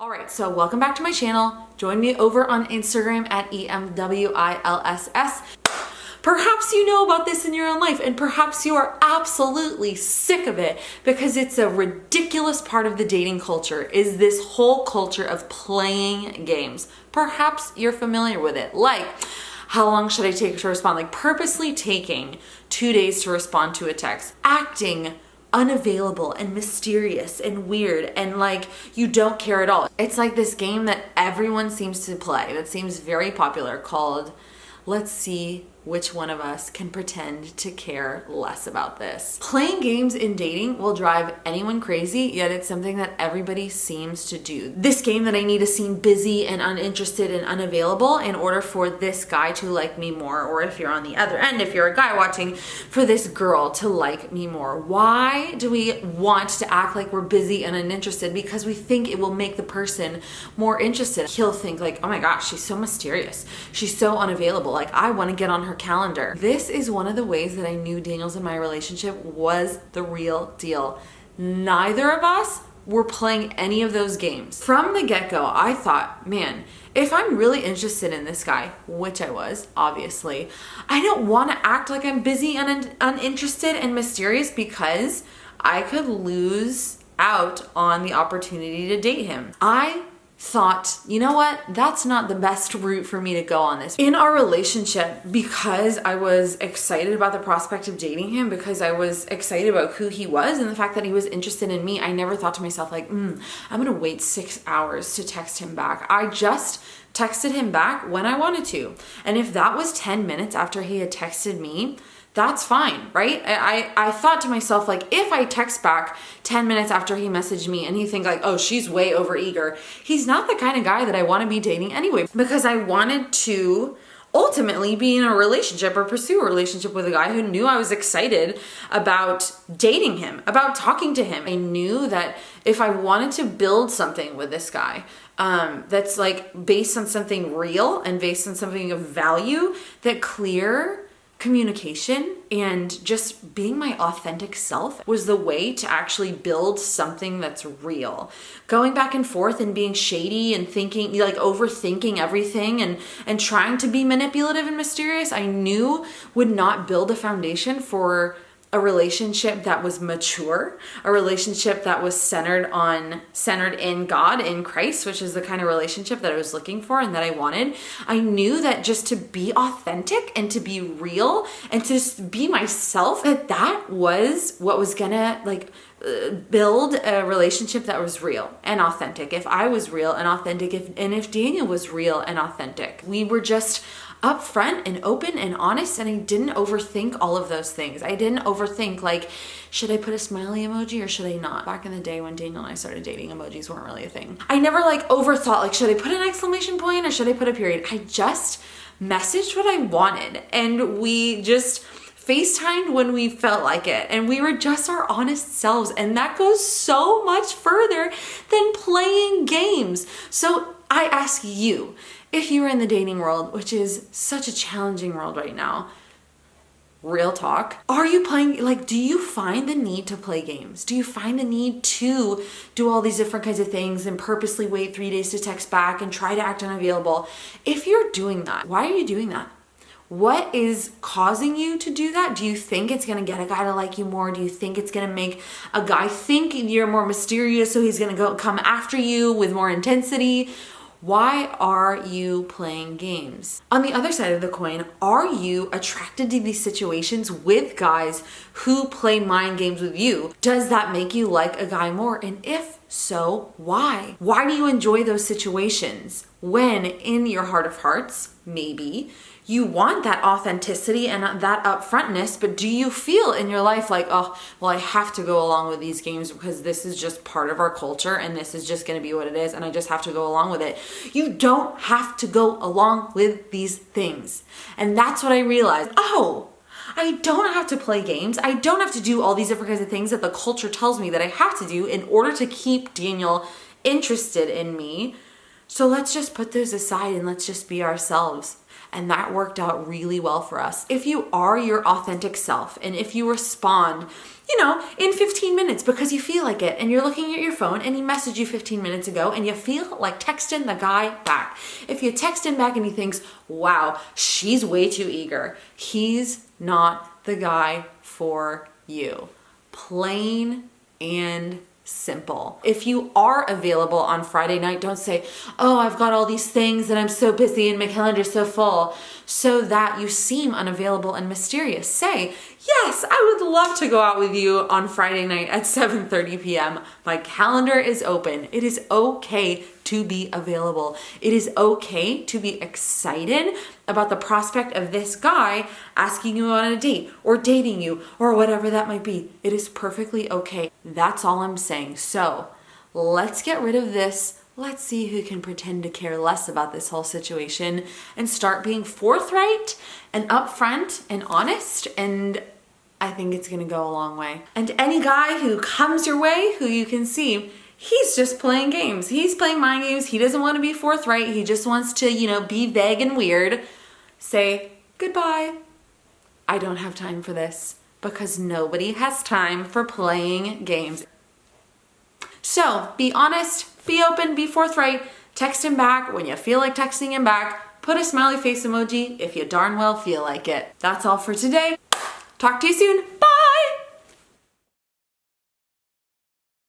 All right, so welcome back to my channel. Join me over on Instagram at emilywilsonbooking. Perhaps you know about this in your own life, and perhaps you are absolutely sick of it because it's a ridiculous part of the dating culture, is this whole culture of playing games. Perhaps you're familiar with it. Like, how long should I take to respond? Like purposely taking 2 days to respond to a text, acting unavailable and mysterious and weird and like you don't care at all. It's like this game that everyone seems to play that seems very popular called Let's See Which One of Us Can Pretend to Care Less About This. Playing games in dating will drive anyone crazy, yet it's something that everybody seems to do. This game that I need to seem busy and uninterested and unavailable in order for this guy to like me more, or if you're on the other end, if you're a guy watching, for this girl to like me more. Why do we want to act like we're busy and uninterested? Because we think it will make the person more interested. He'll think like, oh my gosh, she's so mysterious. She's so unavailable. Like I want to get on her calendar. This is one of the ways that I knew Daniel's in my relationship was the real deal. Neither of us were playing any of those games. From the get-go, I thought, man, if I'm really interested in this guy, which I was, obviously, I don't want to act like I'm busy and uninterested and mysterious because I could lose out on the opportunity to date him. I thought, you know what, that's not the best route for me to go on this. In our relationship, because I was excited about the prospect of dating him, because I was excited about who he was and the fact that he was interested in me, I never thought to myself like, I'm gonna wait 6 hours to text him back. I just texted him back when I wanted to. And if that was 10 minutes after he had texted me, that's fine, right? I thought to myself, like, if I text back 10 minutes after he messaged me and he think like, oh, she's way overeager, he's not the kind of guy that I want to be dating anyway, because I wanted to ultimately be in a relationship or pursue a relationship with a guy who knew I was excited about dating him, about talking to him. I knew that if I wanted to build something with this guy, that's like based on something real and based on something of value, that clear communication and just being my authentic self was the way to actually build something that's real. Going back and forth and being shady and thinking, like overthinking everything and trying to be manipulative and mysterious, I knew would not build a foundation for a relationship that was mature, a relationship that was centered in God, in Christ, which is the kind of relationship that I was looking for and that I wanted. I knew that just to be authentic and to be real and to just be myself, that was what was gonna build a relationship that was real and authentic. If I was real and authentic, if Daniel was real and authentic, we were just upfront and open and honest, and I didn't overthink all of those things. I didn't overthink like, should I put a smiley emoji or should I not? Back in the day when Daniel and I started dating, emojis weren't really a thing. I never like overthought like, should I put an exclamation point or should I put a period? I just messaged what I wanted, and we just FaceTimed when we felt like it, and we were just our honest selves, and that goes so much further than playing games. So I ask you, if you're in the dating world, which is such a challenging world right now, real talk, are you playing, like, do you find the need to play games? Do you find the need to do all these different kinds of things and purposely wait 3 days to text back and try to act unavailable? If you're doing that, why are you doing that? What is causing you to do that? Do you think it's gonna get a guy to like you more? Do you think it's gonna make a guy think you're more mysterious, so he's gonna come after you with more intensity? Why are you playing games? On the other side of the coin, are you attracted to these situations with guys who play mind games with you? Does that make you like a guy more? And if so, why? Why do you enjoy those situations when in your heart of hearts, maybe, you want that authenticity and that upfrontness, but do you feel in your life like, oh, well, I have to go along with these games because this is just part of our culture and this is just going to be what it is and I just have to go along with it? You don't have to go along with these things. And that's what I realized. Oh, I don't have to play games. I don't have to do all these different kinds of things that the culture tells me that I have to do in order to keep Daniel interested in me. So let's just put those aside and let's just be ourselves. and that worked out really well for us. If you are your authentic self, and if you respond, in 15 minutes because you feel like it, and you're looking at your phone and he messaged you 15 minutes ago and you feel like texting the guy back. If you text him back and he thinks, wow, she's way too eager, he's not the guy for you. Plain and simple. If you are available on Friday night, don't say, oh, I've got all these things and I'm so busy and my calendar's so full, so that you seem unavailable and mysterious. Say, yes, I would love to go out with you on Friday night at 7:30 p.m. My calendar is open. It is okay to be available. It is okay to be excited about the prospect of this guy asking you on a date or dating you or whatever that might be. It is perfectly okay. That's all I'm saying. So let's get rid of this. Let's see who can pretend to care less about this whole situation and start being forthright and upfront and honest, and I think it's gonna go a long way. And any guy who comes your way, who you can see, he's just playing games. He's playing mind games. He doesn't want to be forthright. He just wants to, be vague and weird. Say, goodbye. I don't have time for this, because nobody has time for playing games. So be honest, be open, be forthright. Text him back when you feel like texting him back. Put a smiley face emoji if you darn well feel like it. That's all for today. Talk to you soon. Bye.